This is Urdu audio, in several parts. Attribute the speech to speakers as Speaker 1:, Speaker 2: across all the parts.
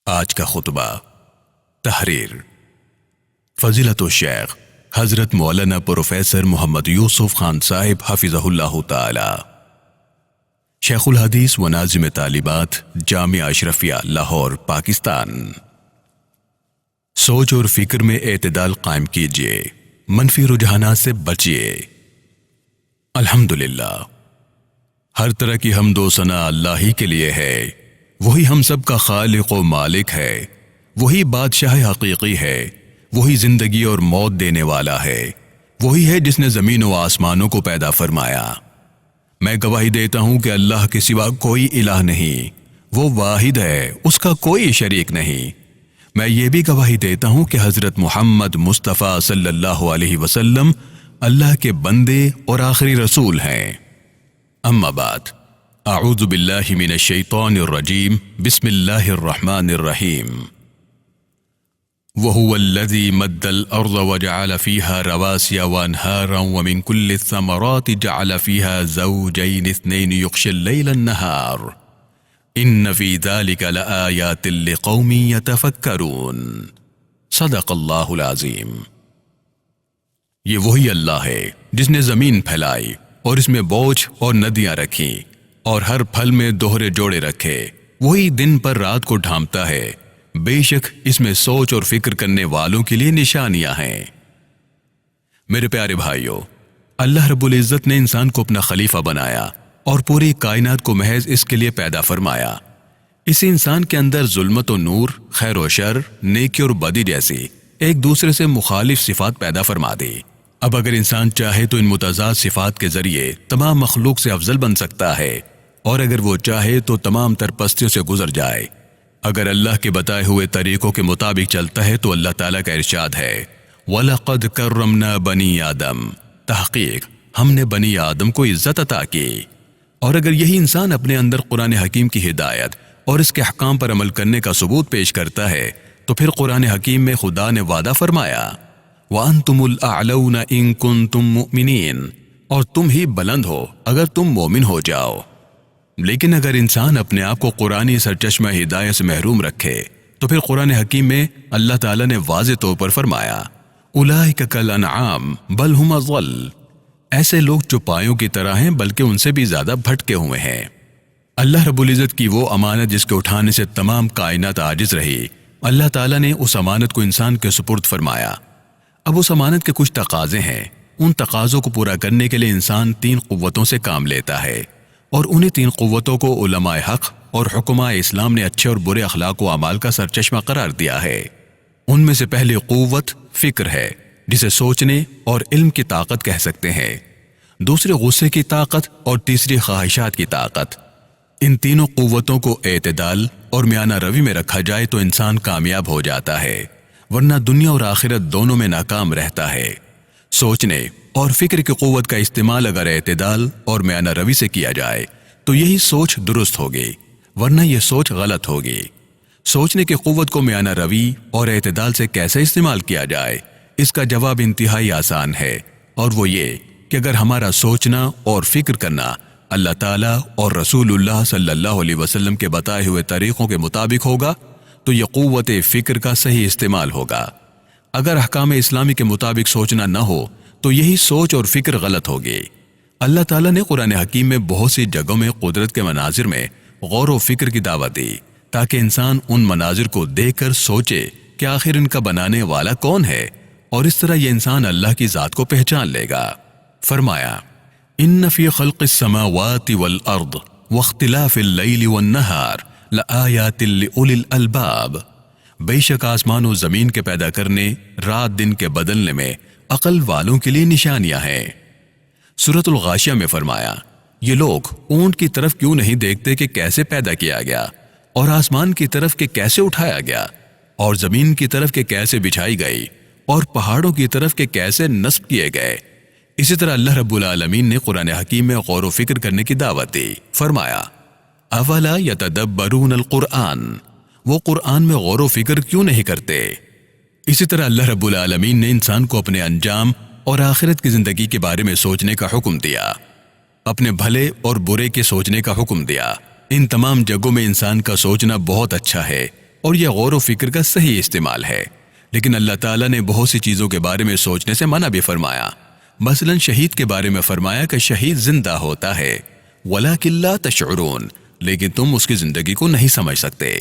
Speaker 1: آج کا خطبہ تحریر فضیلت الشیخ حضرت مولانا پروفیسر محمد یوسف خان صاحب حفظہ اللہ تعالی، شیخ الحدیث و ناظم طالبات جامعہ اشرفیہ لاہور پاکستان۔ سوچ اور فکر میں اعتدال قائم کیجیے، منفی رجحانات سے بچیے۔ الحمدللہ، ہر طرح کی حمد و ثنا اللہ ہی کے لیے ہے۔ وہی ہم سب کا خالق و مالک ہے، وہی بادشاہ حقیقی ہے، وہی زندگی اور موت دینے والا ہے، وہی ہے جس نے زمین و آسمانوں کو پیدا فرمایا۔ میں گواہی دیتا ہوں کہ اللہ کے سوا کوئی الہ نہیں، وہ واحد ہے، اس کا کوئی شریک نہیں۔ میں یہ بھی گواہی دیتا ہوں کہ حضرت محمد مصطفیٰ صلی اللہ علیہ وسلم اللہ کے بندے اور آخری رسول ہیں۔ اما بعد، اعوذ باللہ من الشیطان الرجیم، بسم اللہ الرحمن الرحیم۔ وَهُوَ الَّذِي مَدَّ الْأَرْضَ وَجَعَلَ فِيهَا رَوَاسِيَ وَأَنْهَارًا وَمِنْ كُلِّ الثَّمَرَاتِ جَعَلَ فِيهَا زَوْجَيْنِ اثْنَيْنِ يُغْشِي اللَّيْلَ النَّهَارَ إِنَّ فِي ذَلِكَ لَآيَاتٍ لِقَوْمٍ يَتَفَكَّرُونَ۔ صدق اللہ العظیم۔ یہ وہی اللہ ہے جس نے زمین پھیلائی اور اس میں بوجھ اور ندیاں رکھی اور ہر پھل میں دوہرے جوڑے رکھے۔ وہی دن پر رات کو ڈھانپتا ہے، بے شک اس میں سوچ اور فکر کرنے والوں کے لیے نشانیاں ہیں۔ میرے پیارے بھائیوں، اللہ رب العزت نے انسان کو اپنا خلیفہ بنایا اور پوری کائنات کو محض اس کے لیے پیدا فرمایا۔ اسی انسان کے اندر ظلمت و نور، خیر و شر، نیکی اور بدی جیسی ایک دوسرے سے مخالف صفات پیدا فرما دی۔ اب اگر انسان چاہے تو ان متضاد صفات کے ذریعے تمام مخلوق سے افضل بن سکتا ہے، اور اگر وہ چاہے تو تمام تر پستیوں سے گزر جائے۔ اگر اللہ کے بتائے ہوئے طریقوں کے مطابق چلتا ہے تو اللہ تعالیٰ کا ارشاد ہے، وَلَقَدْ كَرَّمْنَا بَنِي آدَمَ، تحقیق ہم نے بنی آدم کو عزت عطا کی۔ اور اگر یہی انسان اپنے اندر قرآن حکیم کی ہدایت اور اس کے احکام پر عمل کرنے کا ثبوت پیش کرتا ہے تو پھر قرآن حکیم میں خدا نے وعدہ فرمایا، وَأَنْتُمُ الْأَعْلَوْنَ إِن كُنتُم مُؤْمِنِينَ، اور تم ہی بلند ہو اگر تم مومن ہو جاؤ۔ لیکن اگر انسان اپنے آپ کو قرآنی سرچشمہ ہدایت سے محروم رکھے تو پھر قرآن حکیم میں اللہ تعالیٰ نے واضح طور پر فرمایا، اولئک کالانعام بل ہم اضل، ایسے لوگ چوپایوں کی طرح ہیں بلکہ ان سے بھی زیادہ بھٹکے ہوئے ہیں۔ اللہ رب العزت کی وہ امانت جس کے اٹھانے سے تمام کائنات عاجز رہی، اللہ تعالیٰ نے اس امانت کو انسان کے سپرد فرمایا۔ اب اس امانت کے کچھ تقاضے ہیں، ان تقاضوں کو پورا کرنے کے لیے انسان 3 قوتوں سے کام لیتا ہے، اور انہیں 3 قوتوں کو علماء حق اور حکماء اسلام نے اچھے اور برے اخلاق و اعمال کا سرچشمہ قرار دیا ہے۔ ان میں سے پہلی قوت فکر ہے، جسے سوچنے اور علم کی طاقت کہہ سکتے ہیں، دوسری غصے کی طاقت اور تیسری خواہشات کی طاقت۔ ان تینوں قوتوں کو اعتدال اور میانہ روی میں رکھا جائے تو انسان کامیاب ہو جاتا ہے، ورنہ دنیا اور آخرت دونوں میں ناکام رہتا ہے۔ سوچنے اور فکر کی قوت کا استعمال اگر اعتدال اور میانہ روی سے کیا جائے تو یہی سوچ درست ہوگی، ورنہ یہ سوچ غلط ہوگی۔ سوچنے کی قوت کو میانہ روی اور اعتدال سے کیسے استعمال کیا جائے، اس کا جواب انتہائی آسان ہے، اور وہ یہ کہ اگر ہمارا سوچنا اور فکر کرنا اللہ تعالیٰ اور رسول اللہ صلی اللہ علیہ وسلم کے بتائے ہوئے طریقوں کے مطابق ہوگا تو یہ قوت فکر کا صحیح استعمال ہوگا۔ اگر احکام اسلامی کے مطابق سوچنا نہ ہو تو یہی سوچ اور فکر غلط ہوگی۔ اللہ تعالیٰ نے قرآن حکیم میں بہت سی جگہوں میں قدرت کے مناظر میں غور و فکر کی دعوت دی تاکہ انسان ان مناظر کو دیکھ کر سوچے کہ آخر ان کا بنانے والا کون ہے، اور اس طرح یہ انسان اللہ کی ذات کو پہچان لے گا۔ فرمایا، ان فی خلق السماوات والارض واختلاف اللیل والنہار لآیات لأولی الالباب، بے شک آسمان و زمین کے پیدا کرنے، رات دن کے بدلنے میں عقل والوں کے لیے نشانیاں ہیں۔ سورۃ الغاشیہ میں فرمایا، یہ لوگ اونٹ کی طرف کیوں نہیں دیکھتے کہ کیسے پیدا کیا گیا، اور آسمان کی طرف کہ کیسے اٹھایا گیا، اور زمین کی طرف کہ کیسے بچھائی گئی، اور پہاڑوں کی طرف کہ کیسے نصب کیے گئے۔ اسی طرح اللہ رب العالمین نے قرآن حکیم میں غور و فکر کرنے کی دعوت دی۔ فرمایا، اولا یتدبرون القرآن، وہ قرآن میں غور و فکر کیوں نہیں کرتے۔ اسی طرح اللہ رب العالمین نے انسان کو اپنے انجام اور آخرت کی زندگی کے بارے میں سوچنے کا حکم دیا، اپنے بھلے اور برے کے سوچنے کا حکم دیا۔ ان تمام جگہوں میں انسان کا سوچنا بہت اچھا ہے، اور یہ غور و فکر کا صحیح استعمال ہے، لیکن اللہ تعالیٰ نے بہت سی چیزوں کے بارے میں سوچنے سے منع بھی فرمایا۔ مثلا شہید کے بارے میں فرمایا کہ شہید زندہ ہوتا ہے، وَلَٰكِن لَا تَشْعُرُونَ، لیکن تم اس کی زندگی کو نہیں سمجھ سکتے۔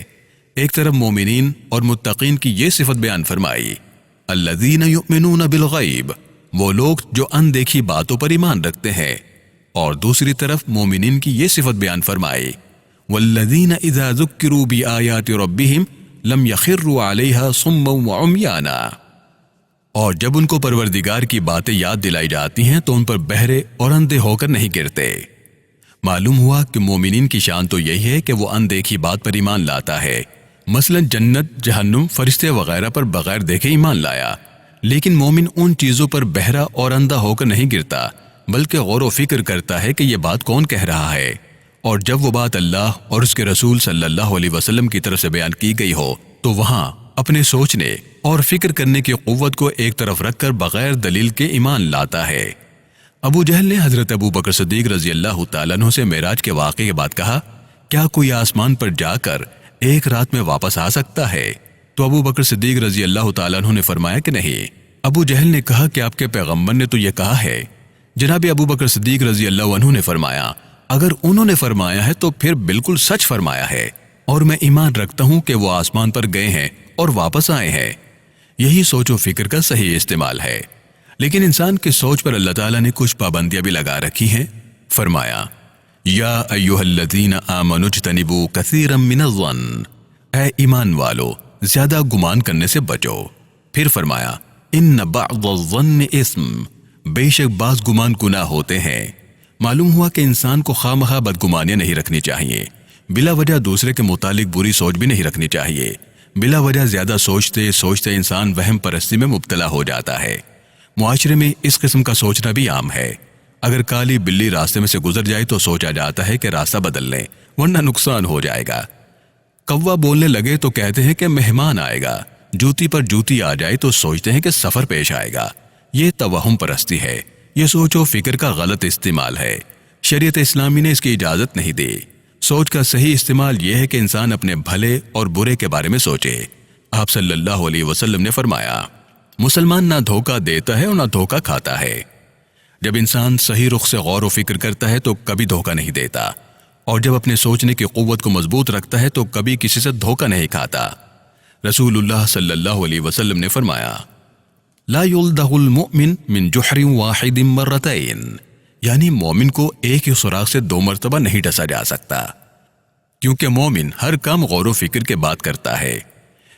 Speaker 1: ایک طرف مومنین اور متقین کی یہ صفت بیان فرمائی، الَّذِينَ يُؤْمِنُونَ بِالْغَيْبِ، وہ لوگ جو اندیکھی باتوں پر ایمان رکھتے ہیں، اور دوسری طرف مومنین کی یہ صفت بیان فرمائی، وَالَّذِينَ إِذَا ذُكِّرُوا بِآيَاتِ رَبِّهِمْ لَمْ يَخِرُّوا عَلَيْهَا صُمًّا وَعُمْيَانًا، اور جب ان کو پروردگار کی باتیں یاد دلائی جاتی ہیں تو ان پر بہرے اور اندھے ہو کر نہیں گرتے۔ معلوم ہوا کہ مومنین کی شان تو یہی ہے کہ وہ اندیکھی بات پر ایمان لاتا ہے، مثلا جنت، جہنم، فرشتے وغیرہ پر بغیر دیکھے ایمان لایا، لیکن مومن ان چیزوں پر بہرا اور اندھا ہو کر نہیں گرتا، بلکہ غور و فکر کرتا ہے کہ یہ بات کون کہہ رہا ہے، اور جب وہ بات اللہ اور اس کے رسول صلی اللہ علیہ وسلم کی طرف سے بیان کی گئی ہو تو وہاں اپنے سوچنے اور فکر کرنے کی قوت کو ایک طرف رکھ کر بغیر دلیل کے ایمان لاتا ہے۔ ابو جہل نے حضرت ابو بکر صدیق رضی اللہ تعالیٰ عنہ سے معراج کے واقعے کے بعد کہا، کیا کوئی آسمان پر جا کر ایک رات میں واپس آ سکتا ہے؟ تو ابو بکر صدیق رضی اللہ تعالیٰ عنہ نے فرمایا کہ نہیں۔ ابو جہل نے کہا کہ آپ کے پیغمبر نے تو یہ کہا ہے۔ جناب ابو بکر صدیق رضی اللہ عنہ نے فرمایا، اگر انہوں نے فرمایا ہے تو پھر بالکل سچ فرمایا ہے، اور میں ایمان رکھتا ہوں کہ وہ آسمان پر گئے ہیں اور واپس آئے ہیں۔ یہی سوچ و فکر کا صحیح استعمال ہے، لیکن انسان کی سوچ پر اللہ تعالیٰ نے کچھ پابندیاں بھی لگا رکھی ہیں۔ فرمایا، یا ایھا الذین آمنوا اجتنبوا کثیرا من الظن، اے ایمان والو زیادہ گمان کرنے سے بچو۔ پھر فرمایا، ان بعض الظن اثم، بے شک بعض گمان گناہ ہوتے ہیں۔ معلوم ہوا کہ انسان کو خواہ مخواہ بدگمانیاں نہیں رکھنی چاہیے، بلا وجہ دوسرے کے متعلق بری سوچ بھی نہیں رکھنی چاہیے۔ بلا وجہ زیادہ سوچتے سوچتے انسان وہم پرستی میں مبتلا ہو جاتا ہے۔ معاشرے میں اس قسم کا سوچنا بھی عام ہے۔ اگر کالی بلی راستے میں سے گزر جائے تو سوچا جاتا ہے کہ راستہ بدل لیں ورنہ نقصان ہو جائے گا۔ کوا بولنے لگے تو کہتے ہیں کہ مہمان آئے گا، جوتی پر جوتی آ جائے تو سوچتے ہیں کہ سفر پیش آئے گا۔ یہ توہم پرستی ہے، یہ سوچ و فکر کا غلط استعمال ہے۔ شریعت اسلامی نے اس کی اجازت نہیں دی۔ سوچ کا صحیح استعمال یہ ہے کہ انسان اپنے بھلے اور برے کے بارے میں سوچے۔ آپ صلی اللہ علیہ وسلم نے فرمایا، مسلمان نہ دھوکہ دیتا ہے اور نہ دھوکہ کھاتا ہے۔ جب انسان صحیح رخ سے غور و فکر کرتا ہے تو کبھی دھوکہ نہیں دیتا، اور جب اپنے سوچنے کی قوت کو مضبوط رکھتا ہے تو کبھی کسی سے دھوکہ نہیں کھاتا۔ رسول اللہ صلی اللہ علیہ وسلم نے فرمایا، لا یلدغ المؤمن من جحر واحد مرتين، یعنی مومن کو ایک ہی سوراخ سے 2 مرتبہ نہیں ڈسا جا سکتا، کیونکہ مومن ہر کام غور و فکر کے بعد کرتا ہے۔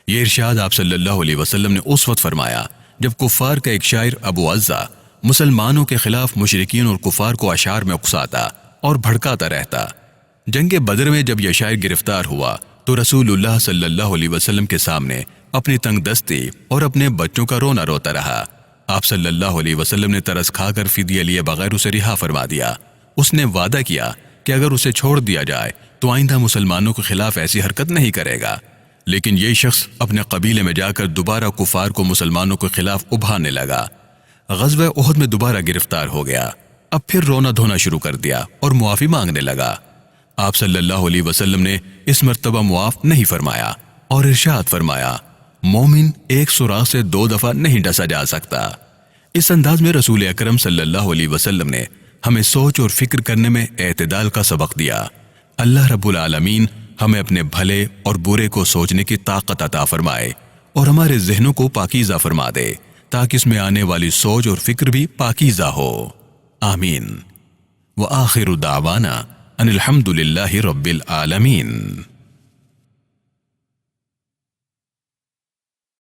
Speaker 1: یہ ارشاد آپ صلی اللہ علیہ وسلم نے اس وقت فرمایا جب کفار کا ایک شاعر ابو عزہ مسلمانوں کے خلاف مشرکین اور کفار کو اشعار میں اکساتا اور بھڑکاتا رہتا۔ جنگ بدر میں جب یہ شاعر گرفتار ہوا تو رسول اللہ صلی اللہ علیہ وسلم کے سامنے اپنی تنگ دستی اور اپنے بچوں کا رونا روتا رہا۔ آپ صلی اللہ علیہ وسلم نے ترس کھا کر فدیہ لیے بغیر اسے رہا فرما دیا۔ اس نے وعدہ کیا کہ اگر اسے چھوڑ دیا جائے تو آئندہ مسلمانوں کے خلاف ایسی حرکت نہیں کرے گا، لیکن یہ شخص اپنے قبیلے میں جا کر دوبارہ کفار کو مسلمانوں کے خلاف ابھارنے لگا۔ غزوہ احد میں دوبارہ گرفتار ہو گیا، اب پھر رونا دھونا شروع کر دیا اور معافی مانگنے لگا۔ آپ صلی اللہ علیہ وسلم نے اس مرتبہ معاف نہیں فرمایا اور ارشاد فرمایا، مومن ایک سوراخ سے 2 دفعہ نہیں ڈسا جا سکتا۔ اس انداز میں رسول اکرم صلی اللہ علیہ وسلم نے ہمیں سوچ اور فکر کرنے میں اعتدال کا سبق دیا۔ اللہ رب العالمین ہمیں اپنے بھلے اور برے کو سوچنے کی طاقت عطا فرمائے اور ہمارے ذہنوں کو پاکیزہ فرما دے تاکہ اس میں آنے والی سوچ اور فکر بھی پاکیزہ ہو۔ آمین۔ وآخر دعوانا ان الحمد للہ رب العالمین۔